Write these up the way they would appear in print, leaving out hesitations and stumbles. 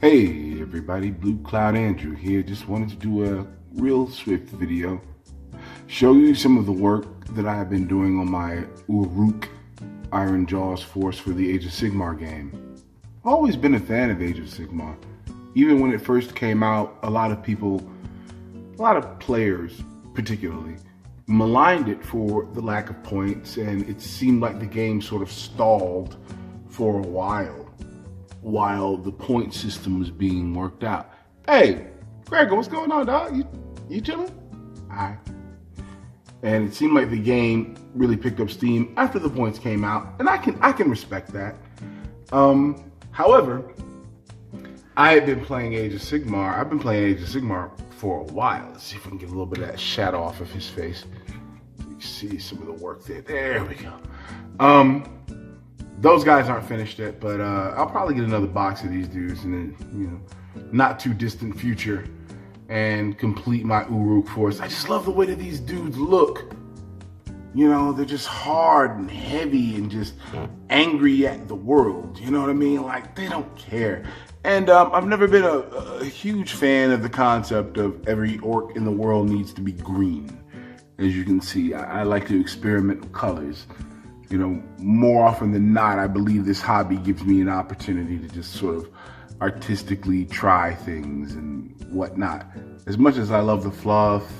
Hey everybody, Blue Cloud Andrew here. Just wanted to do a real swift video. Show you some of the work that I have been doing on my Uruk Iron Jaws Force for the Age of Sigmar game. I've always been a fan of Age of Sigmar. Even when it first came out, a lot of players particularly, maligned it for the lack of points, and it seemed like the game sort of stalled for a while the point system was being worked out. Hey, Gregor, what's going on, dog? You chilling? Alright. And it seemed like the game really picked up steam after the points came out, and I can respect that. However, I had been playing Age of Sigmar. I've been playing Age of Sigmar for a while. Let's see if we can get a little bit of that shadow off of his face. You can see some of the work there. There we go. Those guys aren't finished yet, but I'll probably get another box of these dudes in the not too distant future and complete my Uruk force. I just love the way that these dudes look. They're just hard and heavy and just angry at the world. You know what I mean? Like, they don't care. And I've never been a huge fan of the concept of every orc in the world needs to be green. As you can see, I like to experiment with colors. More often than not, I believe this hobby gives me an opportunity to just sort of artistically try things and whatnot. As much as I love the fluff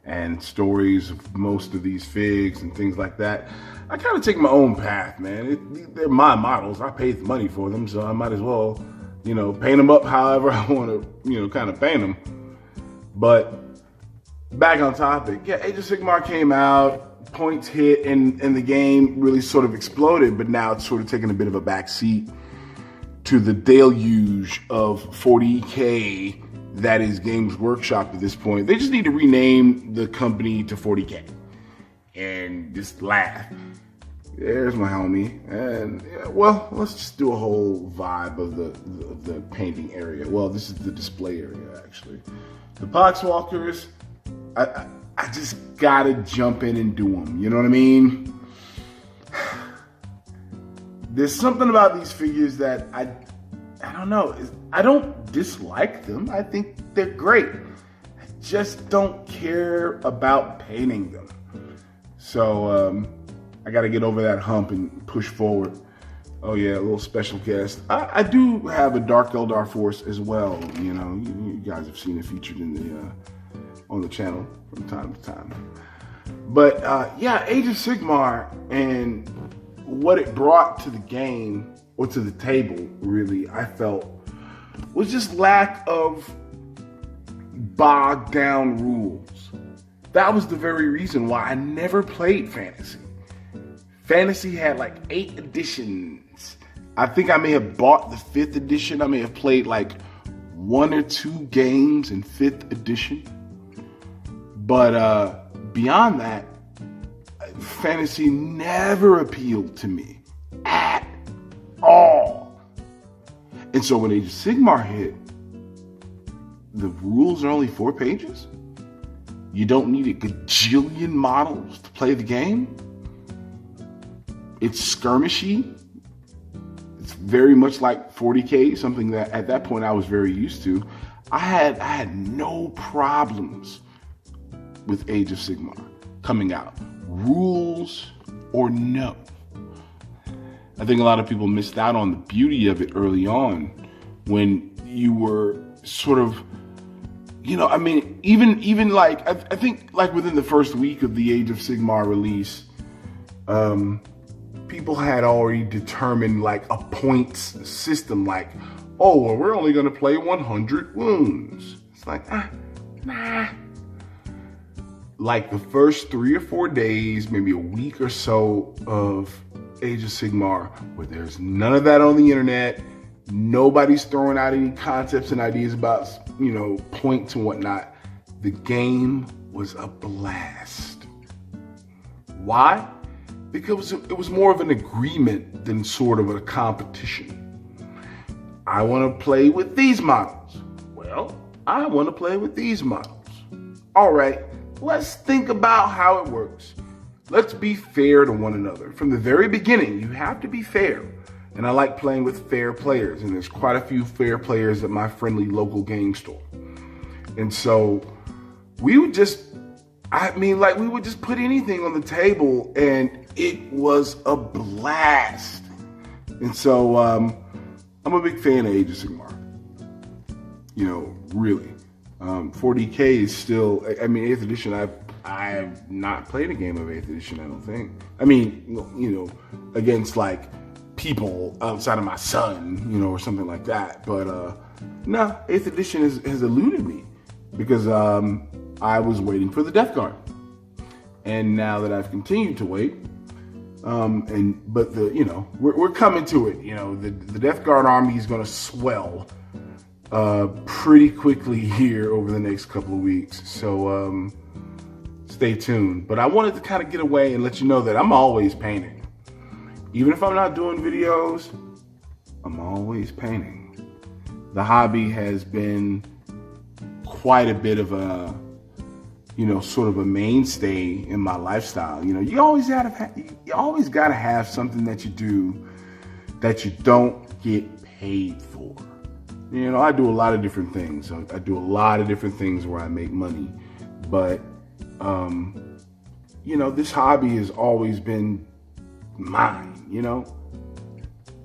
and stories of most of these figs and things like that, I kind of take my own path, man. They're my models. I paid the money for them, so I might as well, paint them up however I want to, kind of paint them. But back on topic, yeah, Age of Sigmar came out. Points hit and the game really sort of exploded, but now it's sort of taking a bit of a backseat to the deluge of 40K that is Games Workshop at this point. They just need to rename the company to 40K and just laugh. There's my homie. And well, let's just do a whole vibe of the painting area. Well, this is the display area actually. The Poxwalkers, I just gotta jump in and do them. You know what I mean? There's something about these figures that I don't know. I don't dislike them. I think they're great. I just don't care about painting them. So I gotta get over that hump and push forward. Oh yeah, a little special guest. I do have a Dark Eldar Force as well. You guys have seen it featured in on the channel from time to time. But yeah, Age of Sigmar and what it brought to the game, or to the table really, I felt, was just lack of bogged down rules. That was the very reason why I never played Fantasy. Fantasy had like 8 editions. I think I may have bought the 5th edition. I may have played like 1 or 2 games in 5th edition. But beyond that, Fantasy never appealed to me at all. And so when Age of Sigmar hit, the rules are only 4 pages. You don't need a gajillion models to play the game. It's skirmishy. It's very much like 40K, something that at that point I was very used to. I had no problems with Age of Sigmar coming out, rules or no. I think a lot of people missed out on the beauty of it early on when you were sort of, even like, I think like within the first week of the Age of Sigmar release, people had already determined like a points system, like, oh, well, we're only gonna play 100 wounds. It's like, nah. Like the first 3 or 4 days, maybe a week or so of Age of Sigmar, where there's none of that on the internet, nobody's throwing out any concepts and ideas about, points and whatnot. The game was a blast. Why? Because it was more of an agreement than sort of a competition. I want to play with these models. Well, I want to play with these models. All right. Let's think about how it works. Let's be fair to one another. From the very beginning, you have to be fair. And I like playing with fair players, and there's quite a few fair players at my friendly local game store. And so we would just, we would just put anything on the table, and it was a blast. And so I'm a big fan of Age of Sigmar. You know, really. 40K is still, 8th edition, I've not played a game of 8th edition, I don't think. Against like people outside of my son, or something like that. But no, 8th edition has eluded me because I was waiting for the Death Guard. And now that I've continued to wait, we're coming to it. The Death Guard army is going to swell pretty quickly here over the next couple of weeks. So stay tuned. But I wanted to kind of get away and let you know that I'm always painting. Even if I'm not doing videos, I'm always painting. The hobby has been quite a bit of a, sort of a mainstay in my lifestyle. You always gotta have something that you do that you don't get paid for. I do a lot of different things. I do a lot of different things where I make money, but this hobby has always been mine.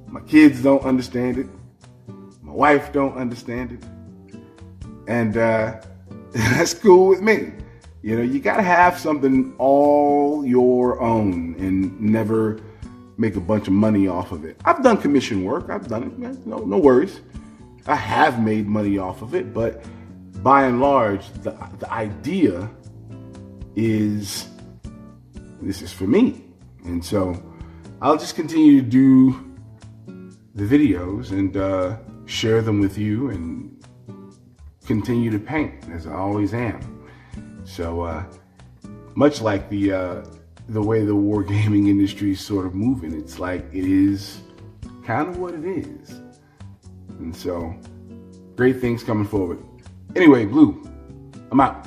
My kids don't understand it. My wife don't understand it, and that's cool with me. You gotta have something all your own and never make a bunch of money off of it. I've done commission work. I've done it. No worries. I have made money off of it, but by and large, the idea is this is for me. And so I'll just continue to do the videos and share them with you and continue to paint as I always am. So much like the way the wargaming industry is sort of moving, it's like it is kind of what it is. And so great things coming forward. Anyway, Blue, I'm out.